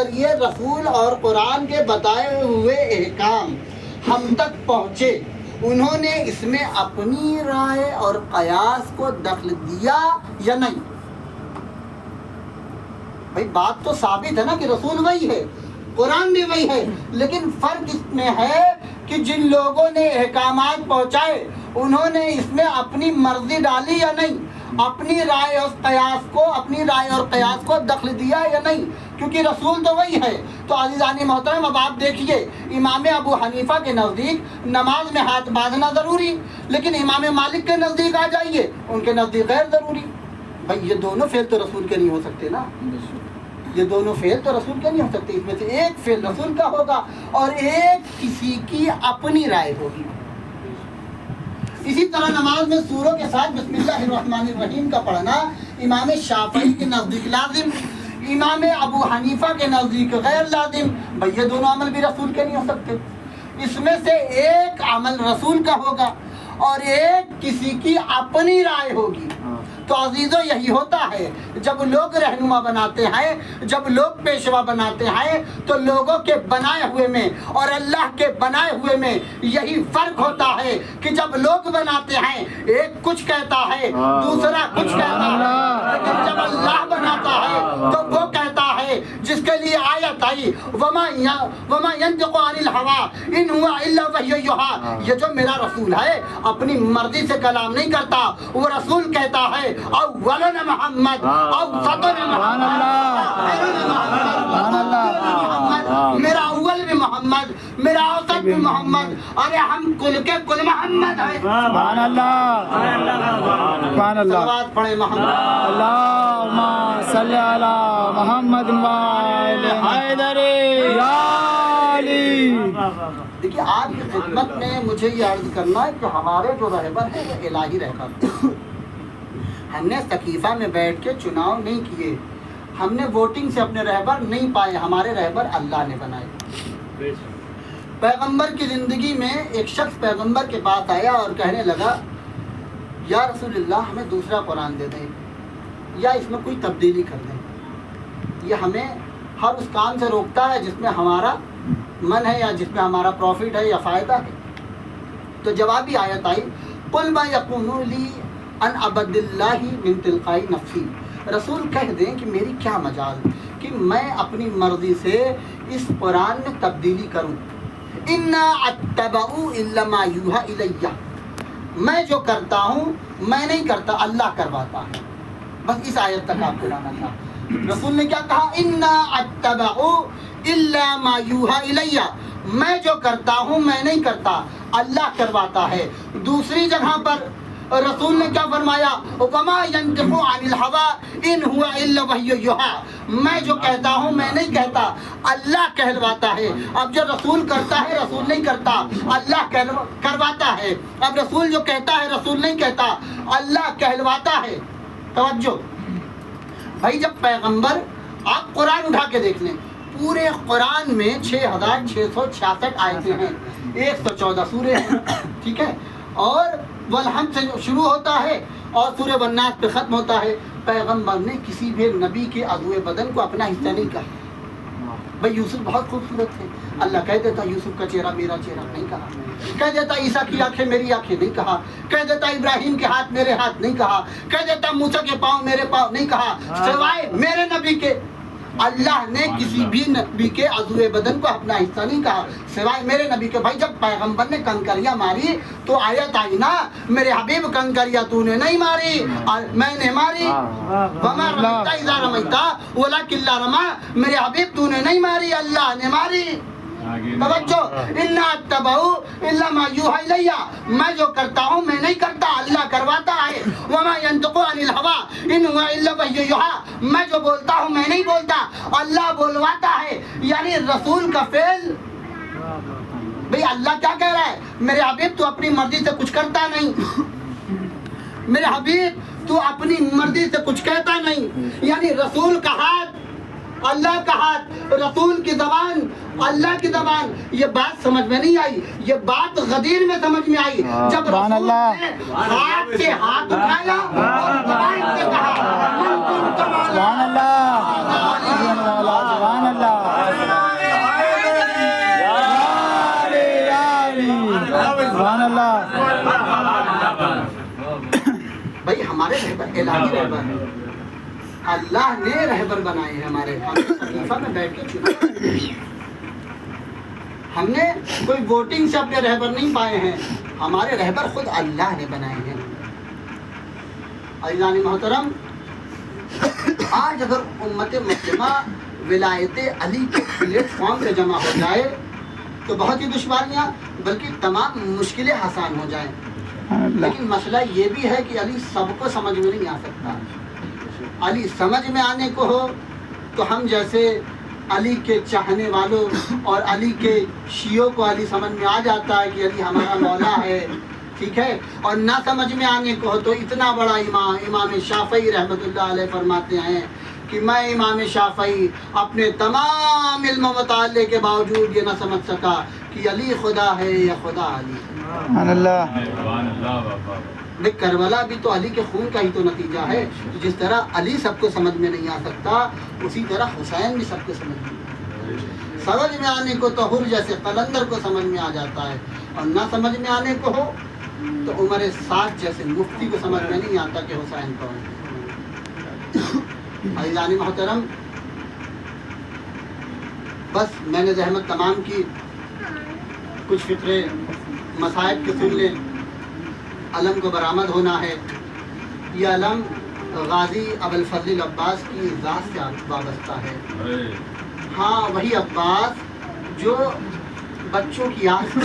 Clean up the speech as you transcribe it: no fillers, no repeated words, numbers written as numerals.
ذریعے رسول اور قرآن کے بتائے ہوئے احکام ہم تک پہنچے، انہوں نے اس میں اپنی رائے اور قیاس کو دخل دیا یا نہیں؟ بھائی بات تو ثابت ہے نا کہ رسول وہی ہے، قرآن بھی وہی ہے، لیکن فرق اس میں ہے کہ جن لوگوں نے احکامات پہنچائے انہوں نے اس میں اپنی مرضی ڈالی یا نہیں، اپنی رائے اور قیاس کو دخل دیا یا نہیں، کیونکہ رسول تو وہی ہے۔ تو عزیزان محترم، اب آپ دیکھیے، امام ابو حنیفہ کے نزدیک نماز میں ہاتھ باندھنا ضروری، لیکن امام مالک کے نزدیک آ جائیے، ان کے نزدیک غیر ضروری۔ بھائی یہ دونوں فعل تو رسول کے نہیں ہو سکتے نا، یہ دونوں فعل تو رسول کے نہیں ہو سکتے، اس میں سے ایک فعل رسول کا ہوگا اور ایک کسی کی اپنی رائے ہوگی۔ اسی طرح نماز میں سوروں کے ساتھ بسم اللہ الرحمن الرحیم کا پڑھنا امام شافعی کے نزدیک لازم، امام ابو حنیفہ کے نزدیک غیر لازم۔ بھئی یہ دونوں عمل بھی رسول کے نہیں ہو سکتے، اس میں سے ایک عمل رسول کا ہوگا اور ایک کسی کی اپنی رائے ہوگی۔ تو عزیزو یہی ہوتا ہے، جب لوگ رہنما بناتے ہیں، جب لوگ پیشوا بناتے ہیں، تو لوگوں کے بنائے ہوئے میں اور اللہ کے بنائے ہوئے میں یہی فرق ہوتا ہے کہ جب لوگ بناتے ہیں ایک کچھ کہتا ہے، دوسرا کچھ کہتا ہے، لیکن جب اللہ بناتا ہے تو وہ کہتا ہے جس کے لیے آیت آئی وَمَا يَنْطِقُ عَنِ الْهَوَىٰ إِنْ هُوَ إِلَّا وَحْيٌ يُوحَىٰ۔ یہ جو میرا رسول ہے اپنی مرضی سے کلام نہیں کرتا، وہ رسول کہتا ہے اولن محمد اوسطن محمد میرا اول بھی محمد، میرا اوسط بھی محمد، ارے ہم کل کے کل محمد ہیں۔ سبحان اللہ، سبحان اللہ، صلوات پڑھیں محمد، اللہم صلی علی محمد وآل حیدر یا علی۔ دیکھیے آپ کی خدمت میں مجھے یہ عرض کرنا ہے کہ ہمارے جو رہبر ہیں وہ الہی رہبر، ہم نے ثقیفہ میں بیٹھ کے چناؤ نہیں کیے، ہم نے ووٹنگ سے اپنے رہبر نہیں پائے، ہمارے رہبر اللہ نے بنائے۔ پیغمبر کی زندگی میں ایک شخص پیغمبر کے پاس آیا اور کہنے لگا یا رسول اللہ ہمیں دوسرا قرآن دے دیں یا اس میں کوئی تبدیلی کر دیں، یہ ہمیں ہر اس کام سے روکتا ہے جس میں ہمارا من ہے یا جس میں ہمارا پروفٹ ہے یا فائدہ ہے۔ تو جوابی آیت آئی قل ما یکون لی ان عبد اللہ من تلقائی نفسی، رسول کہہ دیں کہ میری کیا مجال کہ میں اپنی مرضی سے اس قرآن میں تبدیلی کروں، انا اتبع الا ما یوحى الی، میں جو کرتا ہوں میں نہیں کرتا، اللہ کرواتا ہے۔ بس اس آیت تک آپ کو لانا تھا۔ رسول نے کیا کہا؟ انا اتبع الا ما یوحى الی، میں جو کرتا ہوں میں نہیں کرتا، اللہ کرواتا ہے۔ دوسری جگہ پر رسول نے کیا فرمایا؟ وما ينطق عن الهوى ان هو الا وحی یوحى، میں جو کہتا ہوں میں نہیں کہتا، اللہ کہلواتا ہے۔ اب جو رسول کرتا ہے رسول نہیں کرتا، اللہ کرواتا ہے۔ اب رسول جو کہتا ہے رسول نہیں کہتا، اللہ کہلواتا ہے۔ توجہ بھائی، جب پیغمبر، آپ قرآن اٹھا کے دیکھ لیں، پورے قرآن میں 6666 آیتیں ہیں، 114 سورے ہیں، ٹھیک ہے، اور والحمد سے شروع ہوتا ہے اور سورہ والناس پہ ختم ہوتا ہے۔ پیغمبر نے کسی بھی نبی کے عضو بدن کو اپنا حصہ نہیں کہا۔ بھائی یوسف بہت خوبصورت تھے، اللہ کہہ دیتا یوسف کا چہرہ میرا چہرہ، نہیں کہا۔ کہہ دیتا عیسیٰ کی آنکھیں میری آنکھیں، نہیں کہا۔ کہہ دیتا ابراہیم کے ہاتھ میرے ہاتھ، نہیں کہا۔ کہہ دیتا موسیٰ کے پاؤں میرے پاؤں، نہیں کہا، سوائے میرے نبی کے۔ اللہ نے کسی بھی نبی کے عضو بدن کو اپنا حصہ نہیں کہا سوائے میرے نبی کے۔ بھائی جب پیغمبر نے کنکریاں ماری تو آیت آئی نا، میرے حبیب کنکریاں تو نے نہیں ماری، میں نے ماری۔ وما رمیت اذا رمیت ولکن اللہ رمی، میرے حبیب تو نے نہیں ماری، اللہ نے ماری۔ توجہ، انا اتبع الا ما یوحى الی، میں جو کرتا ہوں میں نہیں کرتا، اللہ کرواتا ہے۔ وما ينطق عن الهوى ان هو الا وحی یوحى، میں جو بولتا ہوں میں نہیں بولتا، اللہ بولواتا ہے۔ یعنی رسول کا فعل، بھئی اللہ کیا کہہ رہا ہے؟ میرے حبیب تو اپنی مرضی سے کچھ کرتا نہیں، میرے حبیب تو اپنی مرضی سے کچھ کہتا نہیں۔ یعنی رسول کا ہاتھ اللہ کا ہاتھ، رسول کی زبان اللہ کی زبان۔ یہ بات سمجھ میں نہیں آئی، یہ بات غدیر میں سمجھ میں آئی جب رسول نے ہاتھ سے ہاتھ اٹھایا اور زبان سے کہا سبحان اللہ، سبحان اللہ۔ ہمارے رہبر الہی رہبر ہیں، اللہ نے رہبر بنائے ہیں ہمارے، ہم نے صحیفہ میں بیٹھ کے چنا، ہم نے کوئی ووٹنگ سے اپنے رہبر نہیں پائے ہیں، ہمارے رہبر خود اللہ نے بنائے ہیں۔ عزیزان محترم، آج اگر امت مسلمہ ولایت علی کے پلیٹ فارم پہ جمع ہو جائے تو بہت ہی دشواریاں بلکہ تمام مشکلیں آسان ہو جائیں، لیکن مسئلہ یہ بھی ہے کہ علی سب کو سمجھ میں نہیں آ سکتا۔ علی سمجھ میں آنے کو ہو تو ہم جیسے علی کے چاہنے والوں اور علی کے شیعوں کو علی سمجھ میں آ جاتا ہے کہ علی ہمارا مولا ہے، ٹھیک ہے، اور نہ سمجھ میں آنے کو ہو تو اتنا بڑا امام شافعی رحمۃ اللہ علیہ فرماتے ہیں کہ میں امام شافعی اپنے تمام علم و مطالعے کے باوجود یہ نہ سمجھ سکا کہ علی خدا ہے یا خدا علی ہے۔ سبحان اللہ۔ بھئی کربلا بھی تو علی کے خون کا ہی تو نتیجہ ہے، جس طرح علی سب کو سمجھ میں نہیں آ سکتا اسی طرح حسین بھی سب کو سمجھ میں نہیں آ سکتا۔ سمجھ میں آنے کو تو حر جیسے قلندر کو سمجھ میں آ جاتا ہے، اور نہ سمجھ میں آنے کو ہو تو عمر سعد جیسے مفتی کو سمجھ میں نہیں آتا کہ حسین کون ہے۔ عزیزان محترم، بس میں نے زحمت تمام کی، کچھ فطرے مصائب کے سن لیں۔ علم کو برآمد ہونا ہے، یہ علم غازی ابوالفضل عباس کی ذات سے وابستہ ہے۔ ہاں، وہی عباس جو بچوں کی آنکھ